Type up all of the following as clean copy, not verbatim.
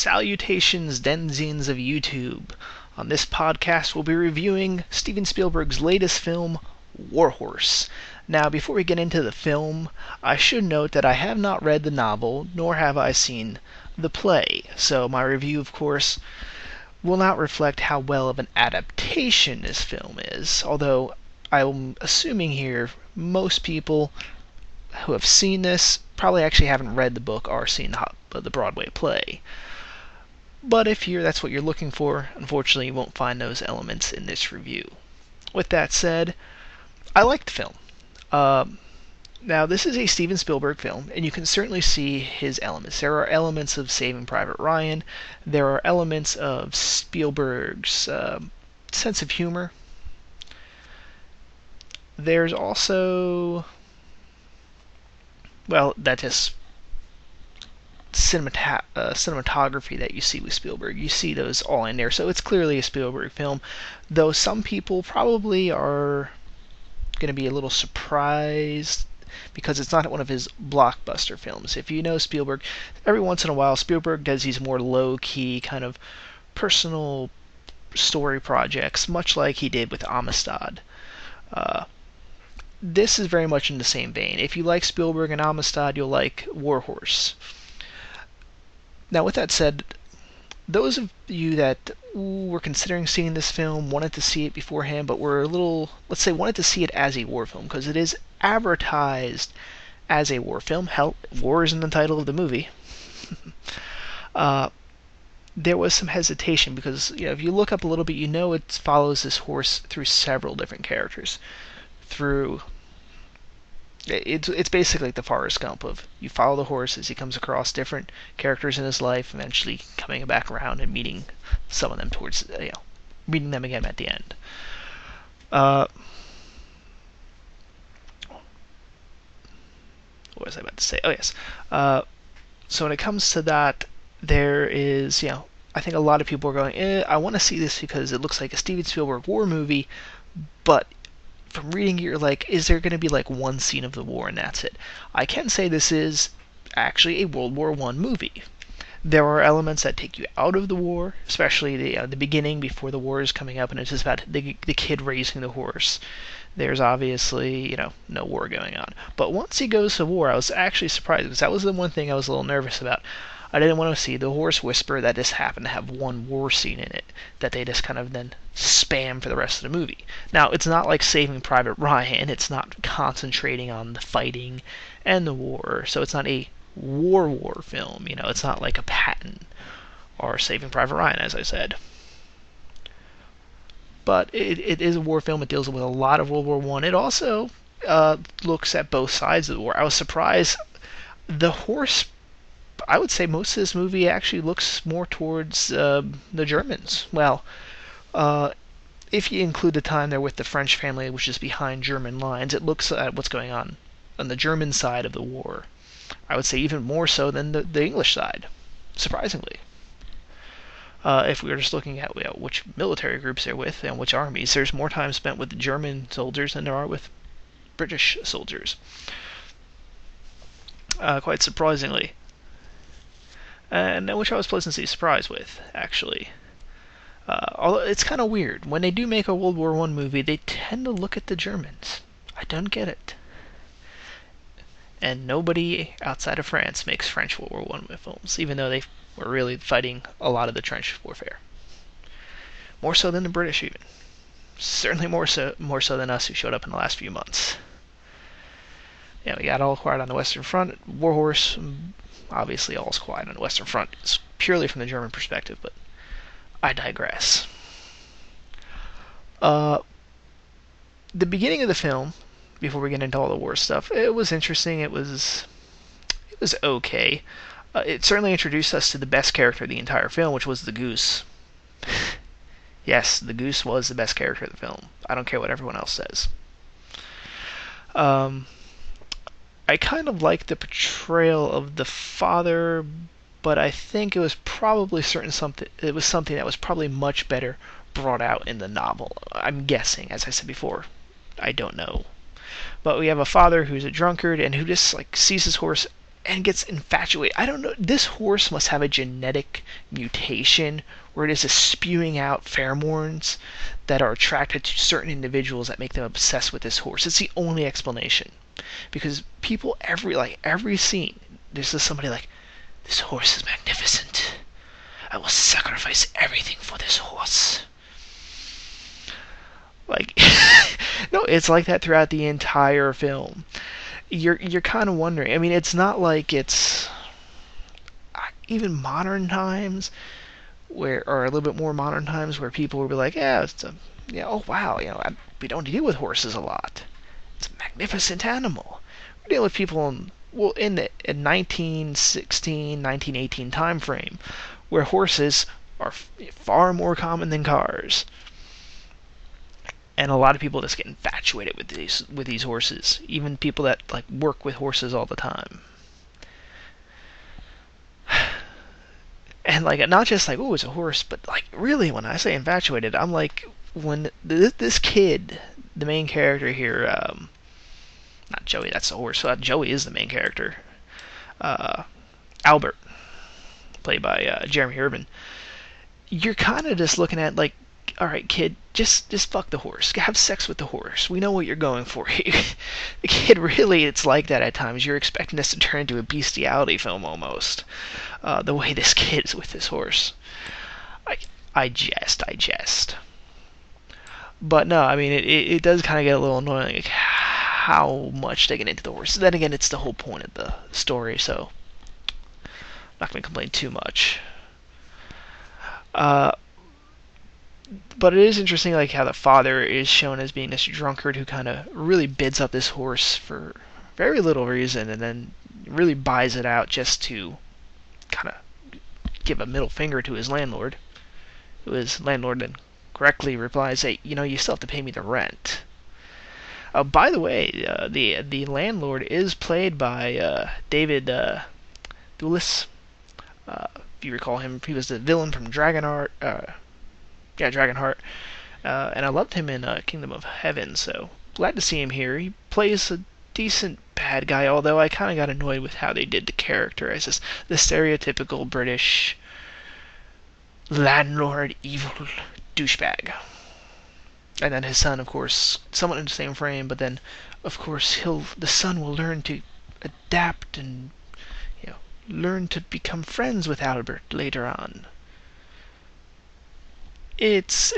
Salutations, denizens of YouTube. On this podcast, we'll be reviewing Steven Spielberg's latest film, Warhorse. Now, before we get into the film, I should note that I have not read the novel, nor have I seen the play, so my review, of course, will not reflect how well of an adaptation this film is, although I'm assuming here most people who have seen this probably actually haven't read the book or seen the Broadway play. But if that's what you're looking for, unfortunately you won't find those elements in this review. With that said, I like the film. Now, this is a Steven Spielberg film, and you can certainly see his elements. There are elements of Saving Private Ryan. There are elements of Spielberg's sense of humor. There's also, well, that is cinematography that you see with Spielberg. You see those all in there, so it's clearly a Spielberg film, though some people probably are going to be a little surprised because it's not one of his blockbuster films. If you know Spielberg, every once in a while Spielberg does these more low-key kind of personal story projects, much like he did with Amistad. This is very much in the same vein. If you like Spielberg and Amistad, you'll like Warhorse. Now, with that said, those of you that were considering seeing this film, wanted to see it beforehand, but were a little, let's say, wanted to see it as a war film, because it is advertised as a war film. Hell, war is in the title of the movie. There was some hesitation because, if you look up a little bit, it follows this horse through several different characters. It's basically like the Forrest Gump of you follow the horse as he comes across different characters in his life, eventually coming back around and meeting some of them meeting them again at the end. What was I about to say? Oh, yes. So when it comes to that, there is, I think a lot of people are going, I want to see this because it looks like a Steven Spielberg war movie, but from reading it, you're like, is there going to be like one scene of the war and that's it? I can say this is actually a World War I movie. There are elements that take you out of the war, especially the beginning before the war is coming up, and it's just about the kid raising the horse. There's obviously, no war going on. But once he goes to war, I was actually surprised, because that was the one thing I was a little nervous about. I didn't want to see the horse whisper that just happened to have one war scene in it, that they just kind of then spam for the rest of the movie. Now, it's not like Saving Private Ryan. It's not concentrating on the fighting and the war, so it's not a war film. It's not like a Patton or Saving Private Ryan, as I said. But it is a war film. It deals with a lot of World War I. It also looks at both sides of the war. I was surprised. The horse, I would say most of this movie actually looks more towards the Germans. Well, if you include the time they're with the French family, which is behind German lines, it looks at what's going on the German side of the war. I would say even more so than the English side, surprisingly. If we were just looking at which military groups they're with and which armies, there's more time spent with the German soldiers than there are with British soldiers. Quite surprisingly. And which I was pleasantly surprised with, actually. Although it's kind of weird. When they do make a World War I movie, they tend to look at the Germans. I don't get it. And nobody outside of France makes French World War I films, even though they were really fighting a lot of the trench warfare. More so than the British, even. Certainly more so than us, who showed up in the last few months. We got all quiet on the Western Front. Warhorse, obviously all's quiet on the Western Front. It's purely from the German perspective, but I digress. The beginning of the film, before we get into all the war stuff, it was interesting. It was okay. It certainly introduced us to the best character of the entire film, which was the goose. Yes, the goose was the best character of the film. I don't care what everyone else says. I kind of liked the portrayal of the father, but I think it was probably something that was probably much better brought out in the novel. I'm guessing, as I said before. I don't know. But we have a father who's a drunkard and who just sees his horse and gets infatuated. I don't know. This horse must have a genetic mutation where it is spewing out pheromones that are attracted to certain individuals that make them obsessed with this horse. It's the only explanation. Because people every scene, there's just somebody like, this horse is magnificent. I will sacrifice everything for this horse. Like, no, it's like that throughout the entire film. You're kind of wondering. I mean, it's not like it's even modern times or a little bit more modern times where people will be like, oh wow, we don't deal with horses a lot. It's a magnificent animal. We're dealing with people in the 1916, 1918 time frame where horses are far more common than cars. And a lot of people just get infatuated with these horses, even people that like work with horses all the time. And like not just like, oh, it's a horse, but like really when I say infatuated, I'm like when this kid, the main character here, not Joey, that's the horse. Joey is the main character. Albert, played by Jeremy Irvin. You're kind of just looking at like, all right, kid, just fuck the horse. Have sex with the horse. We know what you're going for. The kid, really, it's like that at times. You're expecting this to turn into a bestiality film almost. The way this kid is with this horse. I jest. But no, I mean, it does kind of get a little annoying, like how much they get into the horse. Then again, it's the whole point of the story, so I'm not going to complain too much. But it is interesting, like how the father is shown as being this drunkard who kind of really bids up this horse for very little reason, and then really buys it out just to kind of give a middle finger to his landlord, who his landlord then correctly replies, "Hey, you still have to pay me the rent." By the way, the landlord is played by David Thewlis. If you recall him, he was the villain from Dragonheart. Dragonheart. And I loved him in Kingdom of Heaven, so glad to see him here. He plays a decent bad guy, although I kind of got annoyed with how they did the character as just the stereotypical British landlord evil douchebag. And then his son, of course, somewhat in the same frame, but then, of course, the son will learn to adapt and learn to become friends with Albert later on. It's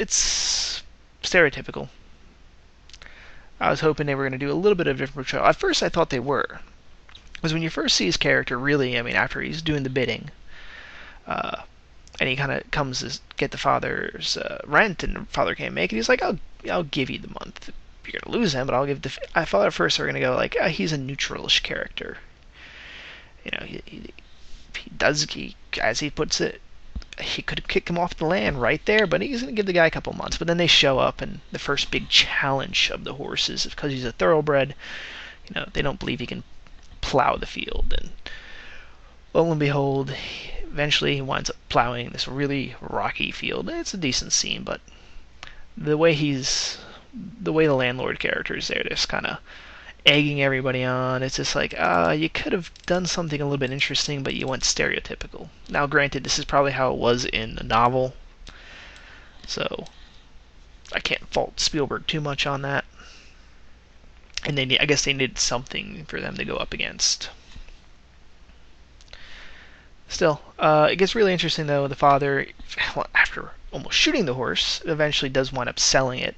stereotypical. I was hoping they were going to do a little bit of a different portrayal. At first, I thought they were, because when you first see his character, really, I mean, after he's doing the bidding, and he kind of comes to get the father's rent, and the father can't make it. He's like, "I'll give you the month. You're gonna lose him, but I'll give the." I thought at first they were gonna go like, he's a neutralish character. He as he puts it, he could kick him off the land right there, but he's going to give the guy a couple months. But then they show up, and the first big challenge of the horse is because he's a thoroughbred, they don't believe he can plow the field. And lo and behold, eventually he winds up plowing this really rocky field. It's a decent scene, but the way the landlord character is there, just kind of egging everybody on. It's just like, you could have done something a little bit interesting, but you went stereotypical. Now, granted, this is probably how it was in the novel, so I can't fault Spielberg too much on that. And I guess they needed something for them to go up against. Still, it gets really interesting, though. The father, after almost shooting the horse, eventually does wind up selling it.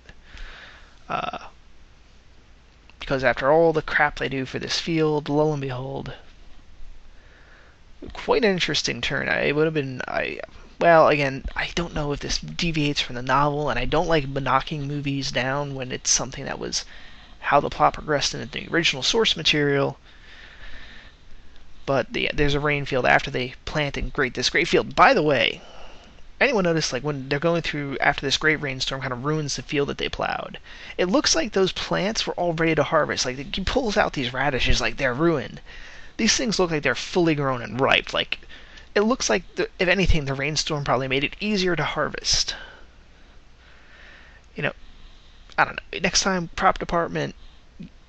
Because after all the crap they do for this field, lo and behold, quite an interesting turn. It would have been, again, I don't know if this deviates from the novel, and I don't like knocking movies down when it's something that was how the plot progressed in the original source material. But there's a rain field after they plant this great field. By the way, anyone notice, like, when they're going through after this great rainstorm kind of ruins the field that they plowed? It looks like those plants were all ready to harvest. Like, he pulls out these radishes like they're ruined. These things look like they're fully grown and ripe. Like, it looks like, if anything, the rainstorm probably made it easier to harvest. I don't know. Next time, prop department,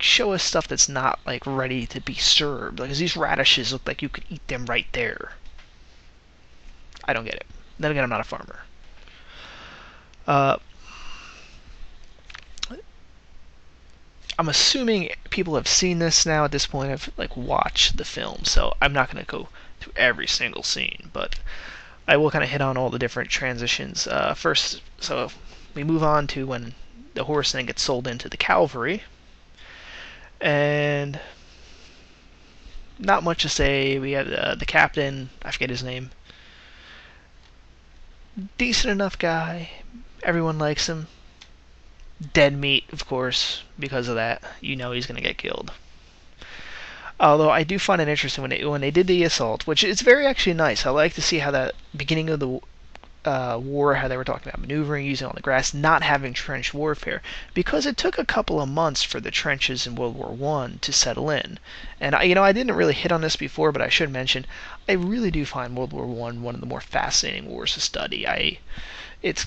show us stuff that's not like ready to be served. Like, 'cause these radishes look like you could eat them right there. I don't get it. Then again, I'm not a farmer. Uh, I'm assuming people have seen this now at this point. Have like watched the film, so I'm not going to go through every single scene, but I will kind of hit on all the different transitions. First, so we move on to when the horse then gets sold into the cavalry, and not much to say. We have the captain. I forget his name. Decent enough guy. Everyone likes him. Dead meat, of course, because of that. You know he's going to get killed. Although I do find it interesting when they did the assault, which is very actually nice. I like to see how that beginning of the war, how they were talking about maneuvering, using all the grass, not having trench warfare, because it took a couple of months for the trenches in World War One to settle in. And I didn't really hit on this before, but I should mention, I really do find World War One of the more fascinating wars to study. It's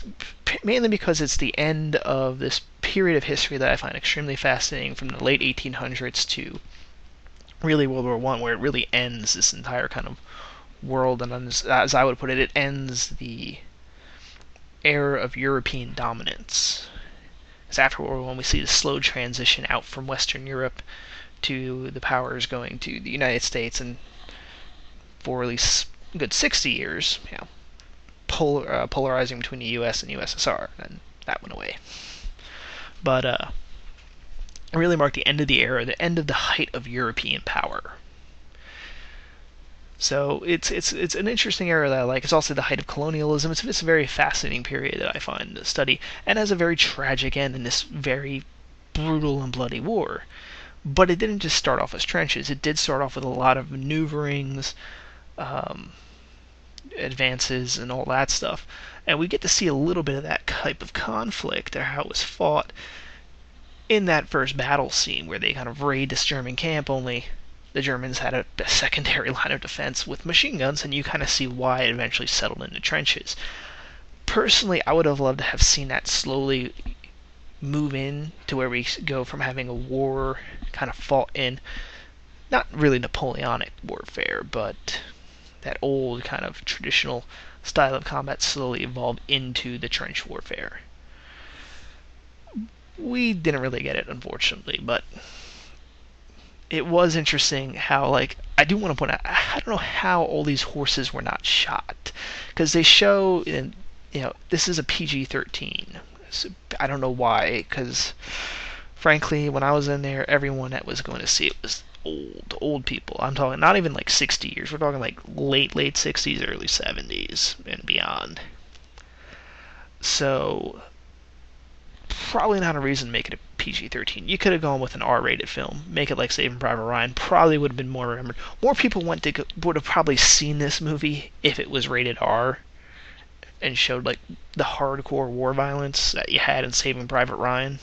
mainly because it's the end of this period of history that I find extremely fascinating, from the late 1800s to really World War One, where it really ends this entire kind of world, and as I would put it, it ends the era of European dominance. Because after World War One, we see the slow transition out from Western Europe to the powers going to the United States, and for at least a good 60 years, polarizing between the U.S. and USSR, and that went away. But it really marked the end of the era, the end of the height of European power. So it's an interesting era that I like. It's also the height of colonialism. It's a very fascinating period that I find to study, and has a very tragic end in this very brutal and bloody war. But it didn't just start off as trenches. It did start off with a lot of maneuverings, advances, and all that stuff. And we get to see a little bit of that type of conflict, or how it was fought, in that first battle scene where they kind of raid this German camp, only the Germans had a secondary line of defense with machine guns, and you kind of see why it eventually settled into trenches. Personally, I would have loved to have seen that slowly move in to where we go from having a war kind of fought in, not really Napoleonic warfare, but that old kind of traditional style of combat slowly evolved into the trench warfare. We didn't really get it, unfortunately, but it was interesting how, like, I do want to point out, I don't know how all these horses were not shot, because they show, this is a PG-13. So I don't know why, because frankly, when I was in there, everyone that was going to see it was old people. I'm talking not even like 60 years. We're talking like late 60s, early 70s, and beyond. So probably not a reason to make it a PG-13. You could have gone with an R-rated film, make it like Saving Private Ryan. Probably would have been more remembered. More people would have probably seen this movie if it was rated R, and showed like the hardcore war violence that you had in Saving Private Ryan.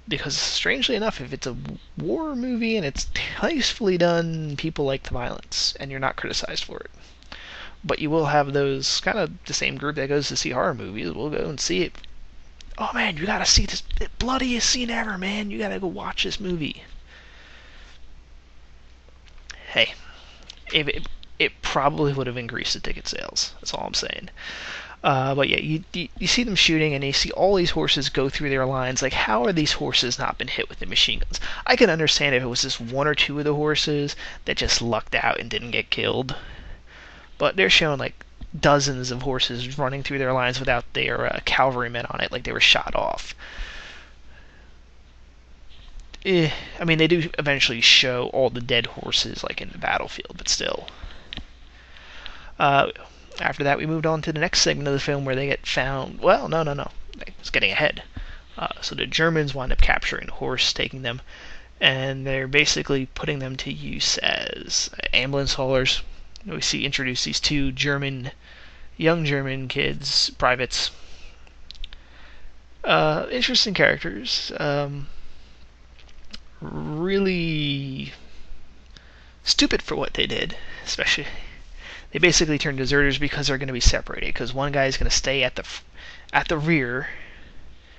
Because strangely enough, if it's a war movie and it's tastefully done, people like the violence, and you're not criticized for it. But you will have those kind of the same group that goes to see horror movies. We'll go and see it. Oh man, you gotta see this bloodiest scene ever, man. You gotta go watch this movie. Hey, if it probably would have increased the ticket sales. That's all I'm saying. But yeah, you see them shooting, and you see all these horses go through their lines. Like, how are these horses not been hit with the machine guns? I can understand if it was just one or two of the horses that just lucked out and didn't get killed. But they're showing like dozens of horses running through their lines without their cavalrymen on it, like they were shot off. I mean, they do eventually show all the dead horses like in the battlefield, but still. After that, we moved on to the next segment of the film where they get found. Well, no. It's getting ahead. So the Germans wind up capturing the horse, taking them, and they're basically putting them to use as ambulance haulers. We see introduce these two young German kids, privates. Interesting characters. Really stupid for what they did, especially. They basically turn deserters because they're going to be separated. Because one guy is going to stay at the rear,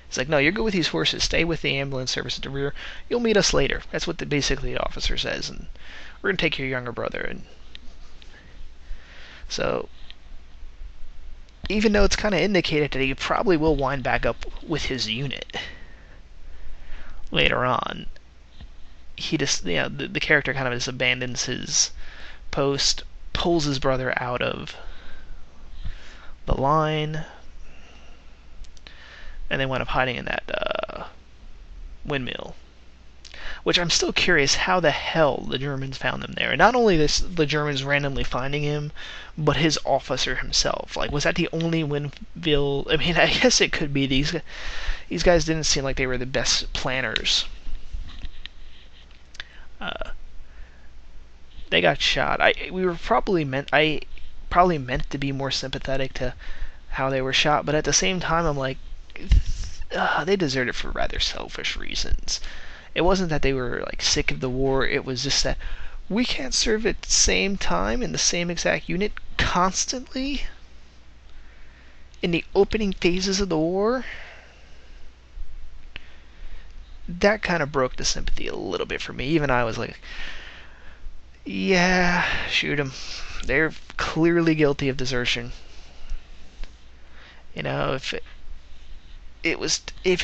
He's like, no, you're good with these horses. Stay with the ambulance service at the rear. You'll meet us later. That's what basically the officer says. And we're going to take your younger brother. And so, even though it's kind of indicated that he probably will wind back up with his unit later on, he just, the character kind of just abandons his post, pulls his brother out of the line, and they wind up hiding in that windmill. Which I'm still curious how the hell the Germans found them there. And not only the Germans randomly finding him, but his officer himself. Like, was that the only windmill? I mean, I guess it could be. These guys didn't seem like they were the best planners. They got shot. I probably meant to be more sympathetic to how they were shot, but at the same time, I'm like, they deserted for rather selfish reasons. It wasn't that they were like sick of the war. It was just that we can't serve at the same time in the same exact unit constantly in the opening phases of the war. That kind of broke the sympathy a little bit for me. Even I was like, yeah, shoot them. They're clearly guilty of desertion. If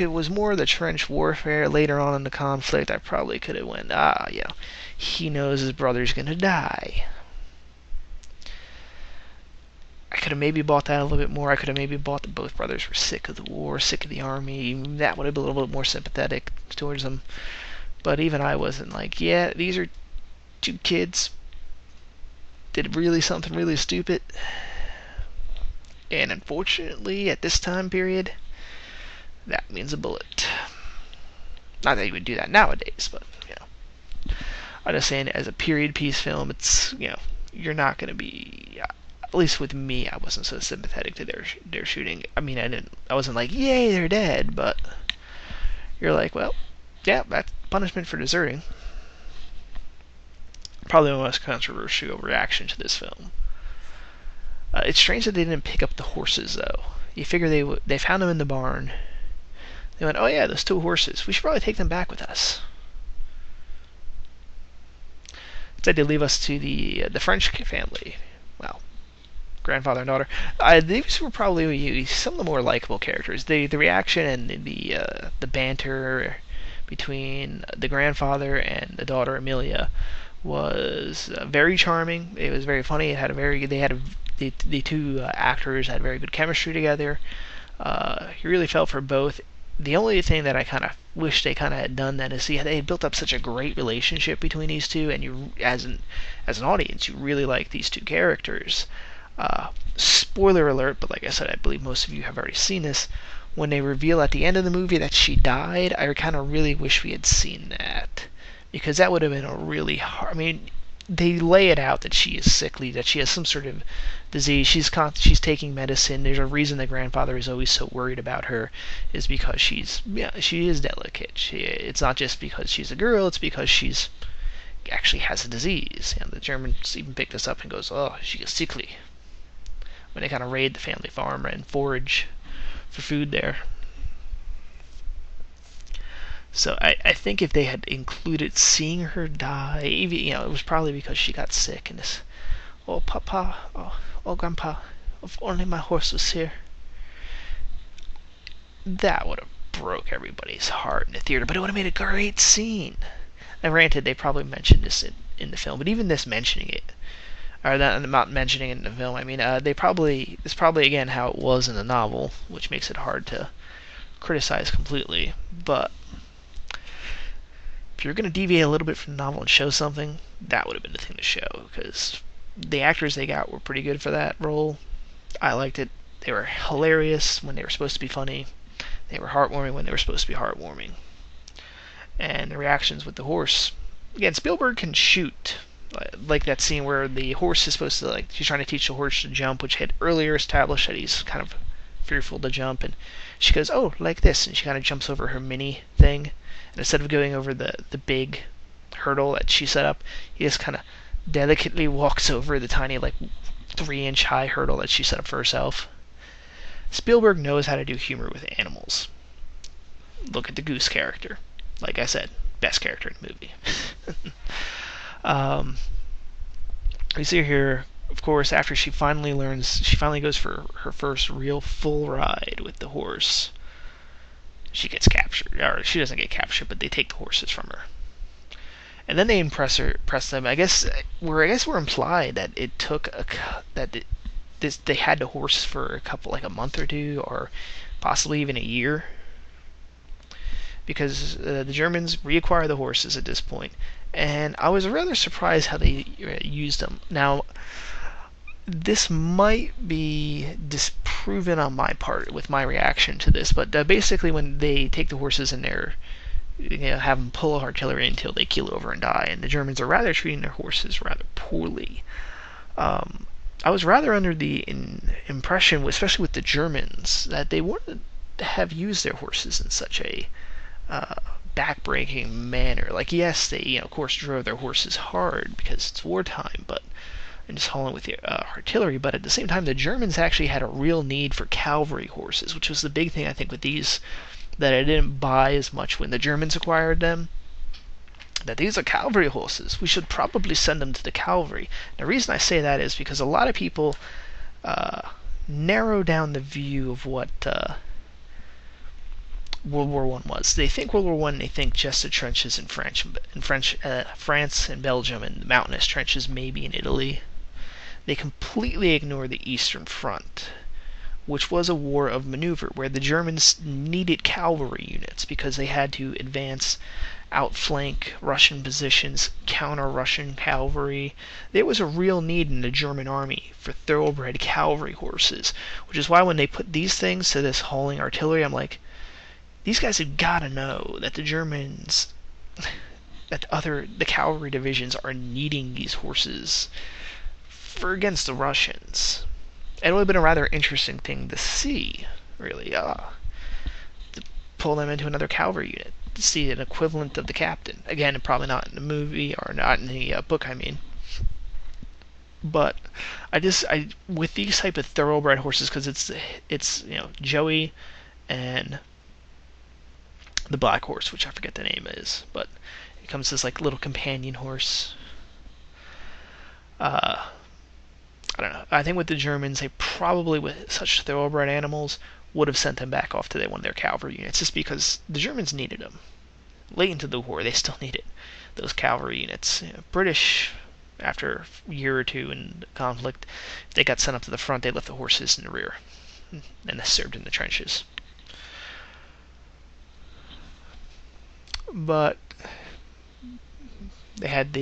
it was more the trench warfare later on in the conflict, I probably could have went, he knows his brother's gonna die. I could have maybe bought that a little bit more. I could have maybe bought that both brothers were sick of the war, sick of the army. That would have been a little bit more sympathetic towards them. But even I wasn't like, yeah, these are two kids did really something really stupid. And unfortunately, at this time period, that means a bullet. Not that you would do that nowadays, but, I'm just saying, as a period piece film, it's, you're not going to be, at least with me, I wasn't so sympathetic to their shooting. I mean, I wasn't like, yay, they're dead, but you're like, well, yeah, that's punishment for deserting. Probably the most controversial reaction to this film. It's strange that they didn't pick up the horses, though. You figure they found them in the barn. They went, oh yeah, those two horses. We should probably take them back with us. Instead, they leave us to the French family. Well, grandfather and daughter. These were probably some of the more likable characters. The reaction and the banter between the grandfather and the daughter Amelia was very charming. It was very funny. The two actors had very good chemistry together. You really felt for both. The only thing that I kind of wish they kind of had done then is, they had built up such a great relationship between these two, and you, as an audience, you really like these two characters. Spoiler alert, but like I said, I believe most of you have already seen this. When they reveal at the end of the movie that she died, I kind of really wish we had seen that, because that would have been a really hard. I mean, they lay it out that she is sickly, that she has some sort of disease. She's taking medicine. There's a reason the grandfather is always so worried about her, is because she is delicate. It's not just because she's a girl, it's because she's actually has a disease. The Germans even pick this up and goes, oh, she is sickly, when they kind of raid the family farm and forage for food there. So I think if they had included seeing her die, it was probably because she got sick and this, oh papa, oh grandpa, if only my horse was here. That would have broke everybody's heart in the theater, but it would have made a great scene. And granted, they probably mentioned this in the film, but even this mentioning it, or not mentioning it in the film, I mean, it's probably again how it was in the novel, which makes it hard to criticize completely, but if you're going to deviate a little bit from the novel and show something, that would have been the thing to show, because the actors they got were pretty good for that role. I liked it. They were hilarious when they were supposed to be funny. They were heartwarming when they were supposed to be heartwarming. And the reactions with the horse. Again, Spielberg can shoot. Like that scene where the horse is supposed to, she's trying to teach the horse to jump, which had earlier established that he's kind of fearful to jump, and she goes, oh, like this, and she kind of jumps over her mini thing. And instead of going over the big hurdle that she set up, he just kind of delicately walks over the tiny, 3-inch high hurdle that she set up for herself. Spielberg knows how to do humor with animals. look at the Goose character. Like I said, best character in the movie. um, we see her here, of course, after she finally goes for her first real full ride with the horse. She gets captured, or she doesn't get captured, but they take the horses from her. And then they press them. We're implied that it took they had the horse for a month or two, or possibly even a year, because the Germans reacquire the horses at this point. And I was rather surprised how they used them. Now, this might be disproven on my part with my reaction to this, but basically when they take the horses in there, have them pull artillery until they keel over and die, and the Germans are rather treating their horses rather poorly. I was rather under the impression, especially with the Germans, that they wouldn't have used their horses in such a backbreaking manner. Like, yes, they, of course, drove their horses hard because it's wartime, and just hauling with the artillery, but at the same time, the Germans actually had a real need for cavalry horses, which was the big thing, I think, with these, that I didn't buy as much when the Germans acquired them. That these are cavalry horses. We should probably send them to the cavalry. The reason I say that is because a lot of people narrow down the view of what World War I was. They think World War I, they think just the trenches in France and Belgium, and the mountainous trenches maybe in Italy. They completely ignore the Eastern Front, which was a war of maneuver, where the Germans needed cavalry units because they had to advance, outflank Russian positions, counter Russian cavalry. There was a real need in the German army for thoroughbred cavalry horses, which is why when they put these things to this hauling artillery, I'm like, these guys have got to know that the Germans, the cavalry divisions are needing these horses for against the Russians. It would have been a rather interesting thing to see, really, to pull them into another cavalry unit, to see an equivalent of the captain. Again, probably not in the movie, or not in the book, I mean. But with these type of thoroughbred horses, because it's Joey and the black horse, which I forget the name is, but it comes as like little companion horse. I don't know. I think with the Germans, they probably, with such thoroughbred animals, would have sent them back off to one of their cavalry units, just because the Germans needed them. Late into the war, they still needed those cavalry units. British, after a year or two in the conflict, if they got sent up to the front, they left the horses in the rear, and they served in the trenches. But they had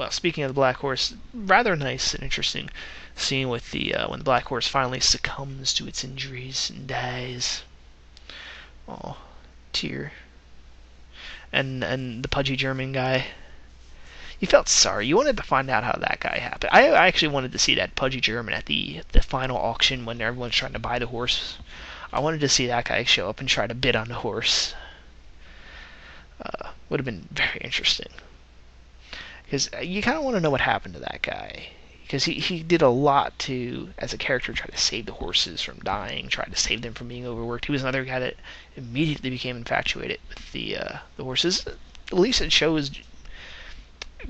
speaking of the black horse, rather nice and interesting scene with when the black horse finally succumbs to its injuries and dies. Oh, tear. And the pudgy German guy. You felt sorry. You wanted to find out how that guy happened. I actually wanted to see that pudgy German at the final auction when everyone's trying to buy the horse. I wanted to see that guy show up and try to bid on the horse. Would have been very interesting. Because you kind of want to know what happened to that guy. Because he did a lot to, as a character, try to save the horses from dying, try to save them from being overworked. He was another guy that immediately became infatuated with the horses. At least it shows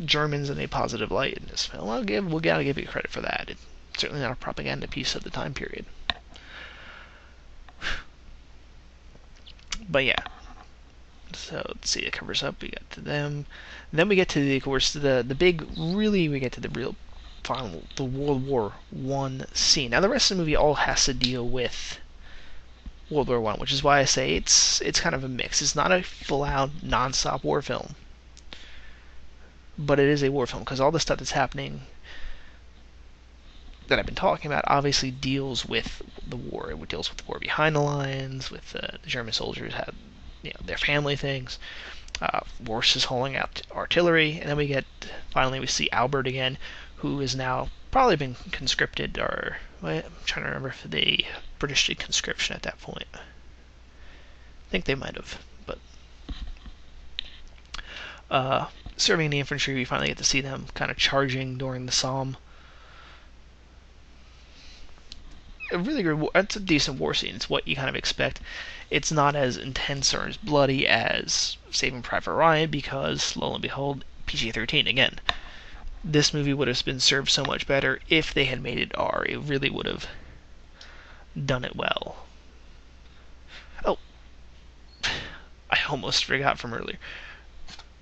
Germans in a positive light in this film. We gotta give you credit for that. It's certainly not a propaganda piece of the time period. But yeah. So let's see, it covers up. We got to them. And then we get to we get to the real final, the World War I scene. Now the rest of the movie all has to deal with World War I, which is why I say it's kind of a mix. It's not a full-out, non-stop war film, but it is a war film because all the stuff that's happening that I've been talking about obviously deals with the war. It deals with the war behind the lines, with the German soldiers had their family things, horses hauling out artillery, and then we see Albert again, who is now probably been conscripted, or I'm trying to remember if they British did conscription at that point. I think they might have, but serving in the infantry, we finally get to see them kind of charging during the Somme. a really good. It's a decent war scene. It's what you kind of expect. It's not as intense or as bloody as Saving Private Ryan because, lo and behold, PG-13 again. This movie would have been served so much better if they had made it R. It really would have done it well. Oh, I almost forgot from earlier.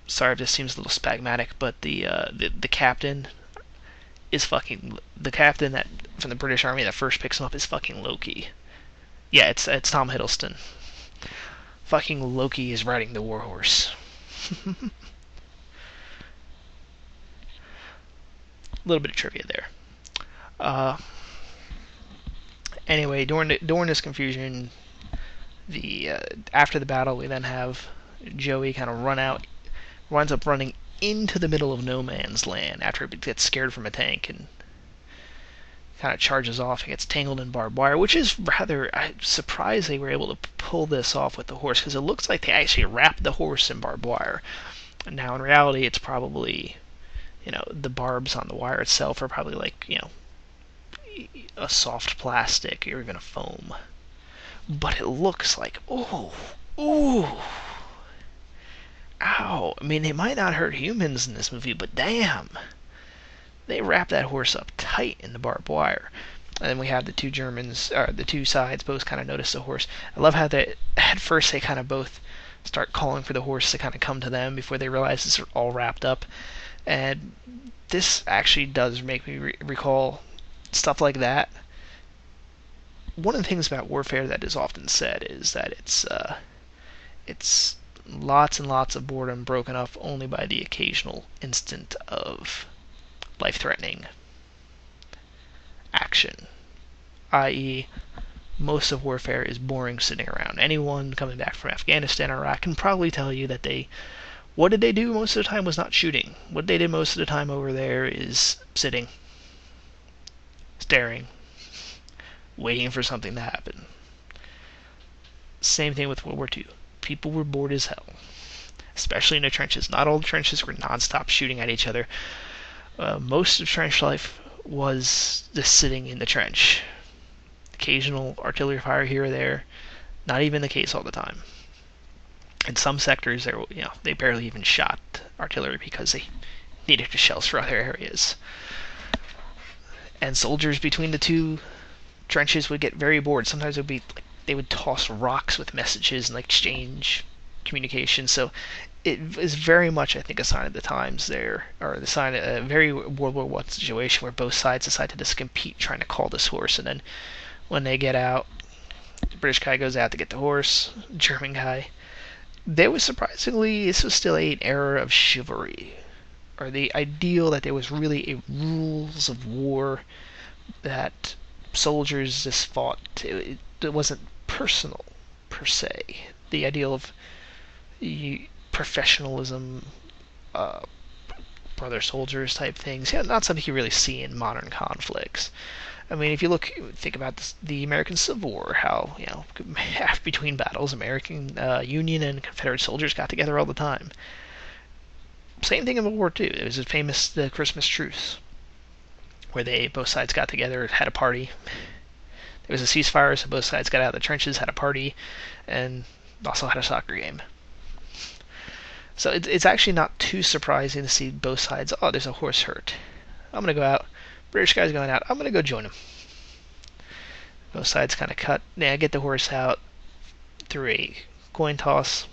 Sorry if this seems a little spagmatic, but the captain is fucking the captain that from the British Army that first picks him up is fucking Loki. Yeah, it's Tom Hiddleston. Fucking Loki is riding the warhorse. A little bit of trivia there. Anyway, during this confusion, after the battle, we then have Joey kind of winds up running into the middle of no man's land after it gets scared from a tank and kind of charges off and gets tangled in barbed wire, which is rather surprised they were able to pull this off with the horse because it looks like they actually wrapped the horse in barbed wire. Now, in reality, it's probably, the barbs on the wire itself are probably like, a soft plastic or even a foam. But it looks like, ooh, ow. I mean, they might not hurt humans in this movie, but damn. They wrap that horse up tight in the barbed wire. And then we have the two Germans, or the two sides, both kind of notice the horse. I love how at first they kind of both start calling for the horse to kind of come to them before they realize it's all wrapped up. And this actually does make me recall stuff like that. One of the things about warfare that is often said is that it's lots and lots of boredom broken up only by the occasional instant of life-threatening action, i.e., most of warfare is boring sitting around. Anyone coming back from Afghanistan or Iraq can probably tell you that what did they do most of the time was not shooting. What they did most of the time over there is sitting, staring, waiting for something to happen. Same thing with World War II. People were bored as hell, especially in the trenches. Not all the trenches were non-stop shooting at each other. Most of trench life was just sitting in the trench. Occasional artillery fire here or there. Not even the case all the time. In some sectors, they barely even shot artillery because they needed the shells for other areas. And soldiers between the two trenches would get very bored. Sometimes it would be they would toss rocks with messages and exchange communication. So it is very much, I think, a sign of the times there, or the sign of a very World War I situation where both sides decide to just compete trying to call this horse. And then when they get out, the British guy goes out to get the horse, German guy. This was still an era of chivalry, or the ideal that there was really a rules of war that soldiers just fought. It wasn't personal, per se. The ideal of professionalism, brother soldiers type things. Yeah, not something you really see in modern conflicts. I mean, if you think about the American Civil War, how, between battles, American Union and Confederate soldiers got together all the time. Same thing in World War II. It was a famous the Christmas truce, where both sides got together, had a party. There was a ceasefire, so both sides got out of the trenches, had a party, and also had a soccer game. So it's actually not too surprising to see both sides. Oh, there's a horse hurt. I'm going to go out. British guy's going out. I'm going to go join him. Both sides kind of cut. Yeah, get the horse out through a coin toss.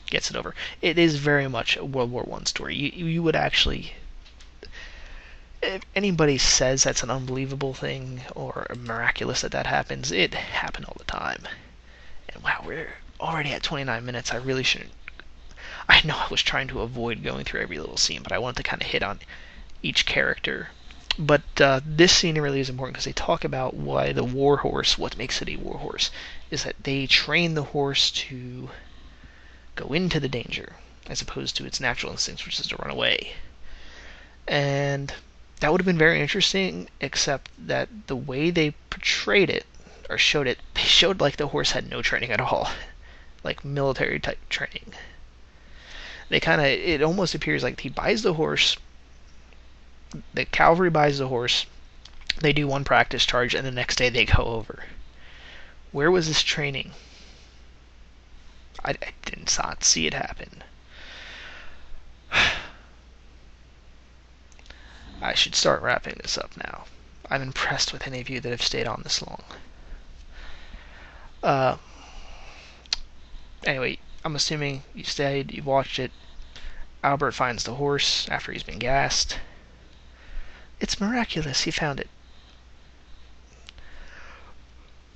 Gets it over. It is very much a World War I story. You would actually... If anybody says that's an unbelievable thing or miraculous that happens, it happened all the time. And wow, we're already at 29 minutes. I really shouldn't... I know I was trying to avoid going through every little scene, but I wanted to kind of hit on each character. But this scene really is important because they talk about why the warhorse, what makes it a warhorse, is that they train the horse to go into the danger as opposed to its natural instincts, which is to run away. And that would have been very interesting, except that the way they portrayed it, or showed it, they showed like the horse had no training at all. Like military type training. It almost appears like he buys the horse, the cavalry buys the horse, They do one practice charge, and the next day they go over. Where was this training? I did not see it happen. I should start wrapping this up now. I'm impressed with any of you that have stayed on this long. Anyway, I'm assuming you stayed, you watched it. Albert finds the horse after he's been gassed. It's miraculous he found it.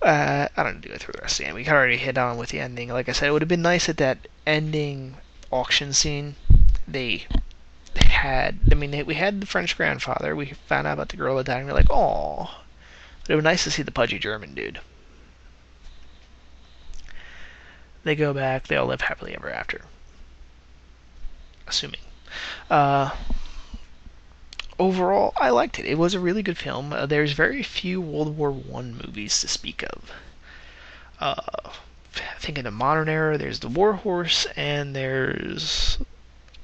I don't do it through the rest of the game. We can already hit on with the ending. Like I said, it would have been nice at that ending auction scene. We had the French grandfather. We found out about the girl that died, and we're like, "Aww." But it would be nice to see the pudgy German dude. They go back. They all live happily ever after. Assuming. Overall, I liked it. It was a really good film. There's very few World War I movies to speak of. I think in the modern era, there's The War Horse, and there's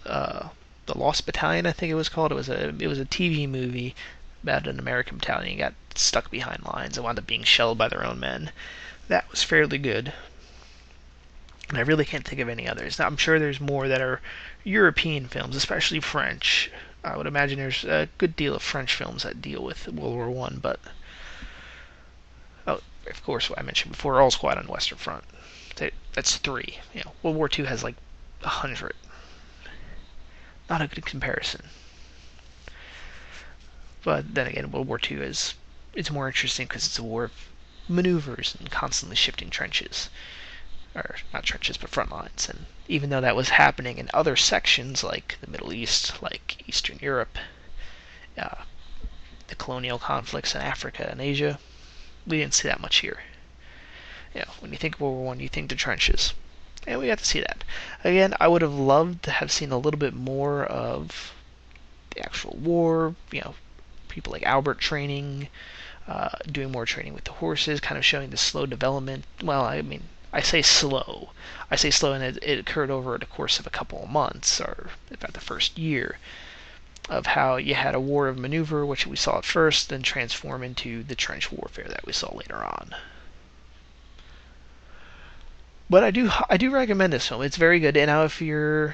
The Lost Battalion, I think it was called. It was a TV movie about an American battalion who got stuck behind lines and wound up being shelled by their own men. That was fairly good. And I really can't think of any others. Now, I'm sure there's more that are European films, especially French. I would imagine there's a good deal of French films that deal with World War One, but of course, what I mentioned before, All Squad on the Western Front. That's 3. World War II has like 100. Not a good comparison. But then again, World War II it's more interesting because it's a war of maneuvers and constantly shifting trenches. Or not trenches, but front lines. And even though that was happening in other sections like the Middle East, like Eastern Europe, the colonial conflicts in Africa and Asia, we didn't see that much here. When you think of World War I, you think the trenches. And we got to see that. Again, I would have loved to have seen a little bit more of the actual war, people like Albert training, doing more training with the horses, kind of showing the slow development. Well, I say slow. And it occurred over the course of a couple of months, or about the first year, of how you had a war of maneuver, which we saw at first, then transform into the trench warfare that we saw later on. But I do recommend this film. It's very good. And now if you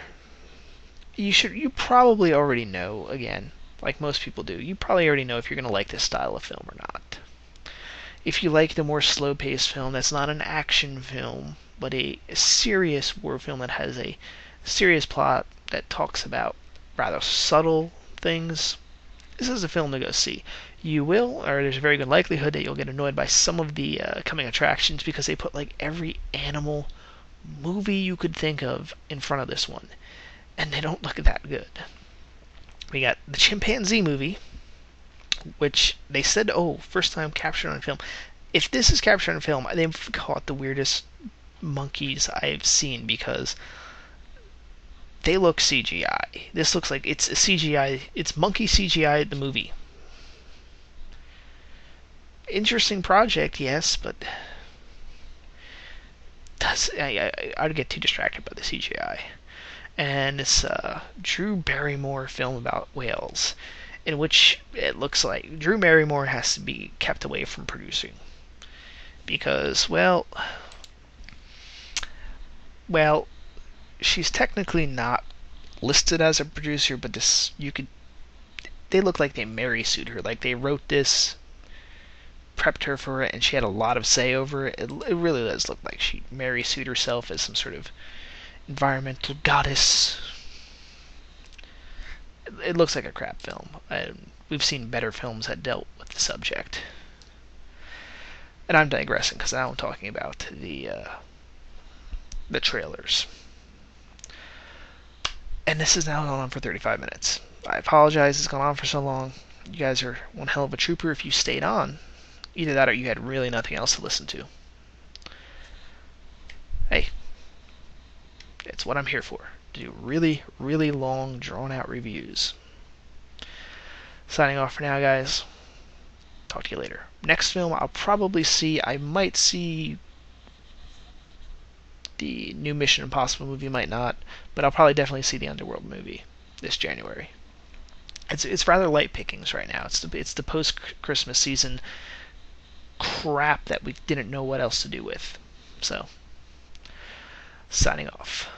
probably already know, again, like most people do, you probably already know if you're going to like this style of film or not. If you like the more slow-paced film that's not an action film, but a serious war film that has a serious plot that talks about rather subtle things, this is a film to go see. You will, or there's a very good likelihood that you'll get annoyed by some of the coming attractions because they put like every animal movie you could think of in front of this one, and they don't look that good. We got the chimpanzee movie, which they said, first time captured on film. If this is captured on film, they've caught the weirdest monkeys I've seen because they look CGI. This looks like it's a CGI. It's monkey CGI the movie. Interesting project, yes, but I'd get too distracted by the CGI. And it's a Drew Barrymore film about whales, in which it looks like Drew Barrymore has to be kept away from producing because, well, she's technically not listed as a producer, but they look like they Mary sued her, like they wrote this, prepped her for it, and she had a lot of say over it. It really does look like she Mary sued herself as some sort of environmental goddess. It looks like a crap film. We've seen better films that dealt with the subject. And I'm digressing because now I'm talking about the trailers. And this has now gone on for 35 minutes. I apologize it's gone on for so long. You guys are one hell of a trooper if you stayed on. Either that or you had really nothing else to listen to. Hey, it's what I'm here for. To do really, really long, drawn-out reviews. Signing off for now, guys. Talk to you later. Next film I'll probably see, I might see the new Mission Impossible movie, might not, but I'll probably definitely see the Underworld movie this January. it's rather light pickings right now. It's the post Christmas season crap that we didn't know what else to do with. So, signing off.